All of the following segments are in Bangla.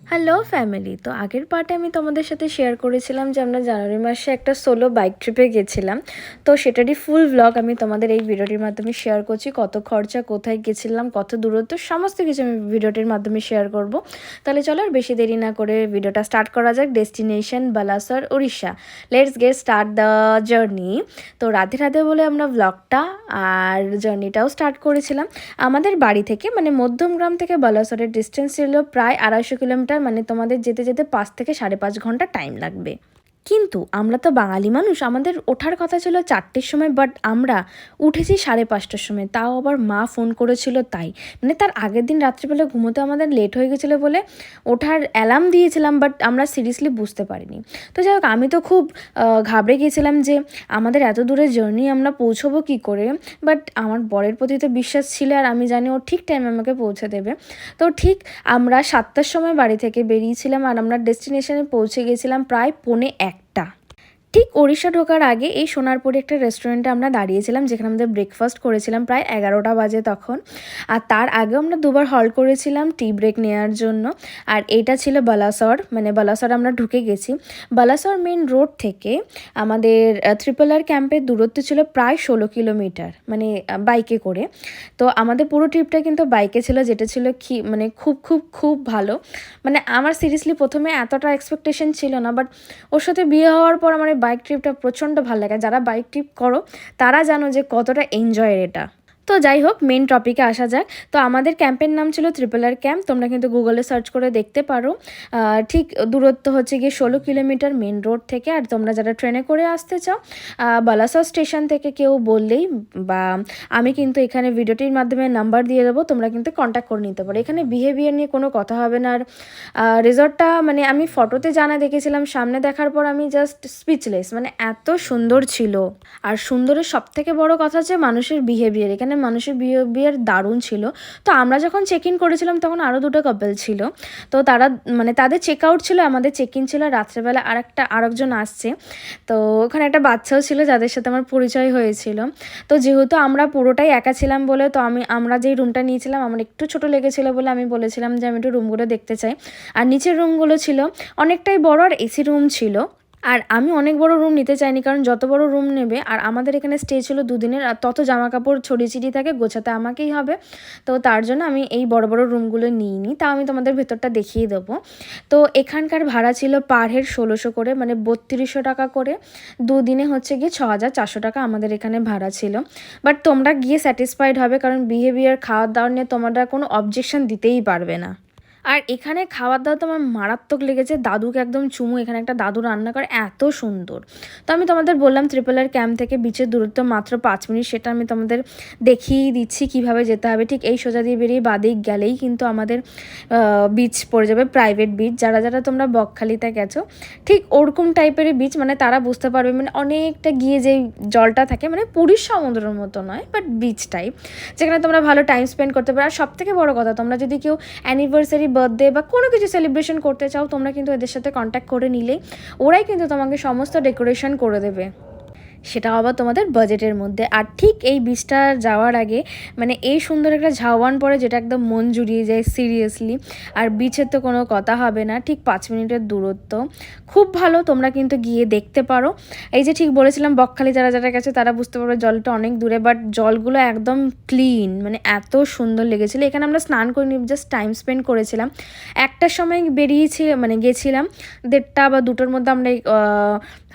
Hello family. তো আগের পার্টে আমি তোমাদের সাথে শেয়ার করেছিলাম যে আমরা জানুয়ারি মাসে একটা সোলো বাইক ট্রিপে গেছিলাম। তো সেটারই ফুল ব্লগ আমি তোমাদের এই ভিডিওটির মাধ্যমে শেয়ার করছি। কত খরচা, কোথায় গেছিলাম, কত দূরত্ব, সমস্ত কিছু আমি ভিডিওটির মাধ্যমে শেয়ার করব। তাহলে চলো আর বেশি দেরি না করে ভিডিওটা স্টার্ট করা যাক। Destination Balasore, Orissa. Let's get start the journey. তো রাধে রাধে বলে আমরা ব্লগটা আর জার্নিটাও স্টার্ট করেছিলাম। আমাদের বাড়ি থেকে মানে মধ্যমগ্রাম থেকে বালাসরের ডিস্টেন্স ছিল প্রায় 250 কিলোমিটার। মানে তোমাদের যেতে যেতে 5 থেকে 5.5 ঘন্টা টাইম লাগবে। কিন্তু আমরা তো বাঙালি মানুষ, আমাদের ওঠার কথা ছিল 4টের সময়, বাট আমরা উঠেছি 5:30টার সময়। তাও আবার মা ফোন করেছিল তাই। মানে তার আগের দিন রাত্রিবেলা ঘুমোতে আমাদের লেট হয়ে গেছিলো বলে ওঠার অ্যালার্ম দিয়েছিলাম, বাট আমরা সিরিয়াসলি বুঝতে পারিনি। তো যাই হোক, আমি তো খুব ঘাবড়ে গিয়েছিলাম যে আমাদের এত দূরের জার্নি আমরা পৌঁছবো কী করে। বাট আমার বরের প্রতি তো বিশ্বাস ছিল, আর আমি জানি ও ঠিক টাইমে আমাকে পৌঁছে দেবে। তো ঠিক আমরা 7টার সময় বাড়ি থেকে বেরিয়েছিলাম, আর আমরা ডেস্টিনেশনে পৌঁছে গেছিলাম প্রায় 1:45। ঠিক ওড়িশা ঢোকার আগে এই সোনারপুরে একটা রেস্টুরেন্টে আমরা দাঁড়িয়েছিলাম, যেখানে আমাদের ব্রেকফাস্ট করেছিলাম প্রায় 11টা বাজে তখন। আর তার আগেও আমরা দুবার হল্ট করেছিলাম টি ব্রেক নেওয়ার জন্য। আর এইটা ছিল বালাসর, মানে বালাসর আমরা ঢুকে গেছি। বালাসর মেন রোড থেকে আমাদের RRR ক্যাম্পের দূরত্ব ছিল প্রায় 16 কিলোমিটার, মানে বাইকে করে। তো আমাদের পুরো ট্রিপটা কিন্তু বাইকে ছিল, যেটা ছিল মানে খুব খুব খুব ভালো। মানে আমার সিরিয়াসলি প্রথমে এতটা এক্সপেকটেশন ছিল না, বাট ওর সাথে বিয়ে হওয়ার পর আমার বাইক ট্রিপটা প্রচণ্ড ভালো লাগে। যারা বাইক ট্রিপ করো তারা জানো যে কতটা এনজয়ের এটা। তো যাই হোক, মেন টপিকে আসা যাক। তো আমাদের ক্যাম্পের নাম ছিল RRR ক্যাম্প। তোমরা কিন্তু গুগলে সার্চ করে দেখতে পারো। ঠিক দূরত্ব হচ্ছে গিয়ে 16 কিলোমিটার মেন রোড থেকে। আর তোমরা যারা ট্রেনে করে আসতে চাও, বালাসর স্টেশন থেকে কেউ বললেই, বা আমি কিন্তু এখানে ভিডিওটির মাধ্যমে নাম্বার দিয়ে দেবো, তোমরা কিন্তু কন্ট্যাক্ট করে নিতে পারো। এখানে বিহেভিয়ার নিয়ে কোনো কথা হবে না। আর রিসর্টটা মানে আমি ফটোতে জানা দেখেছিলাম, সামনে দেখার পর আমি জাস্ট স্পিচলেস, মানে এত সুন্দর ছিল। আর সুন্দরের সবথেকে বড় কথা হচ্ছে মানুষের বিহেভিয়ার। এখানে মানুষের বিহেভিয়ার দারুণ ছিল। তো আমরা যখন চেক ইন করেছিলাম তখন আরও 2টো কাপল ছিল। তো তারা মানে তাদের চেক আউট ছিল, আমাদের চেক ইন ছিল। রাত্রেবেলা আরেকজন আসছে। তো ওখানে একটা বাচ্চাও ছিল যাদের সাথে আমার পরিচয় হয়েছিল। তো যেহেতু আমরা পুরোটাই একা ছিলাম বলে, তো আমরা যেই রুমটা নিয়েছিলাম আমার একটু ছোটো লেগেছিল বলে আমি বলেছিলাম যে আমি একটু রুমগুলো দেখতে চাই। আর নিচের রুমগুলো ছিল অনেকটাই বড়, আর এসি রুম ছিল। আর আমি অনেক বড় রুম নিতে চাইনি, কারণ যত বড় রুম নেবে, আর আমাদের এখানে স্টে ছিল 2 দিনের, আর তত জামা কাপড় ছড়িয়ে ছিটিয়ে থাকে, গোছাতে আমাকেই হবে। তো তার জন্য আমি এই বড় বড় রুমগুলো নিইনি। তাও আমি তোমাদের ভেতরটা দেখিয়ে দেবো। তো এখানকার ভাড়া ছিল পার হেড 1600 করে, মানে 3200 টাকা করে। 2 দিনে হচ্ছে গিয়ে 6400 টাকা আমাদের এখানে ভাড়া ছিল। বাট তোমরা গিয়ে স্যাটিসফাইড হবে, কারণ বিহেভিয়ার, খাওয়ার দাওয়ার নিয়ে তোমরা কোনো অবজেকশন দিতেই পারবে না। আর এখানে খাওয়ার দাওয়া তো আমার মারাত্মক লেগেছে। দাদুকে একদম চুমু। এখানে একটা দাদু রান্না করে, এত সুন্দর। তো আমি তোমাদের বললাম RRR ক্যাম্প থেকে বিচের দূরত্ব মাত্র 5 মিনিট। সেটা আমি তোমাদের দেখিয়ে দিচ্ছি কিভাবে যেতে হবে। ঠিক এই সোজা দিয়ে বেরিয়ে বাদিক গেলেই কিন্তু আমাদের বিচ পড়ে যাবে, প্রাইভেট বিচ। যারা যারা তোমরা বকখালিতে গেছো, ঠিক ওরকম টাইপেরই বিচ, মানে তারা বুঝতে পারবে। মানে অনেকটা গিয়ে যেই জলটা থাকে, মানে পুরীর সমুদ্রের মতো নয়, বাট বিচ টাইপ, যেখানে তোমরা ভালো টাইম স্পেন্ড করতে পারো। আর সবথেকে বড় কথা, তোমরা যদি কেউ অ্যানিভার্সারি, বার্থডে বা কোনো কিছু সেলিব্রেশন করতে চাও, তোমরা কিন্তু এদের সাথে কন্ট্যাক্ট করে নিলেই ওরাই কিন্তু তোমাকে সমস্ত ডেকোরেশন করে দেবে, সেটা আবার তোমাদের বাজেটের মধ্যে। আর ঠিক এই বিচটা যাওয়ার আগে মানে এই সুন্দর একটা ঝাওয়ান পড়ে, যেটা একদম মন জুড়িয়ে যায় সিরিয়াসলি। আর বিচের তো কোনো কথা হবে না, ঠিক 5 মিনিটের দূরত্ব, খুব ভালো। তোমরা কিন্তু গিয়ে দেখতে পারো। এই যে ঠিক বলেছিলাম, বকখালি যারা যারা গেছে তারা বুঝতে পারবে জলটা অনেক দূরে, বাট জলগুলো একদম ক্লিন, মানে এত সুন্দর লেগেছিলো। এখানে আমরা স্নান করিনি, জাস্ট টাইম স্পেন্ড করেছিলাম। 1টার সময় বেরিয়েছি, মানে গেছিলাম 1:30 বা 2টোর মধ্যে আমরা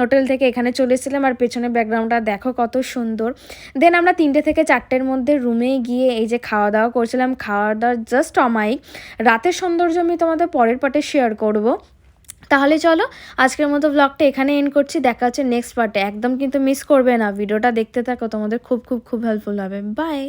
হোটেল থেকে এখানে চলে এসেছিলাম। আর পেছনে ব্যাকগ্রাউন্ডটা দেখো কত সুন্দর। দেন আমরা 3টে থেকে 4টের মধ্যে রুমে গিয়ে এই যে খাওয়া দাওয়া করছিলাম। খাওয়া দাওয়া জাস্ট অমায়িক। রাতের সৌন্দর্য আমি তোমাদের পরের পার্টে শেয়ার করব। তাহলে চলো আজকের মতো ব্লগটা এখানে এন্ড করছি। দেখা হচ্ছে নেক্সট পার্টে। একদম কিন্তু মিস করবে না, ভিডিওটা দেখতে থাকো, তোমাদের খুব খুব খুব হেল্পফুল হবে। বাই।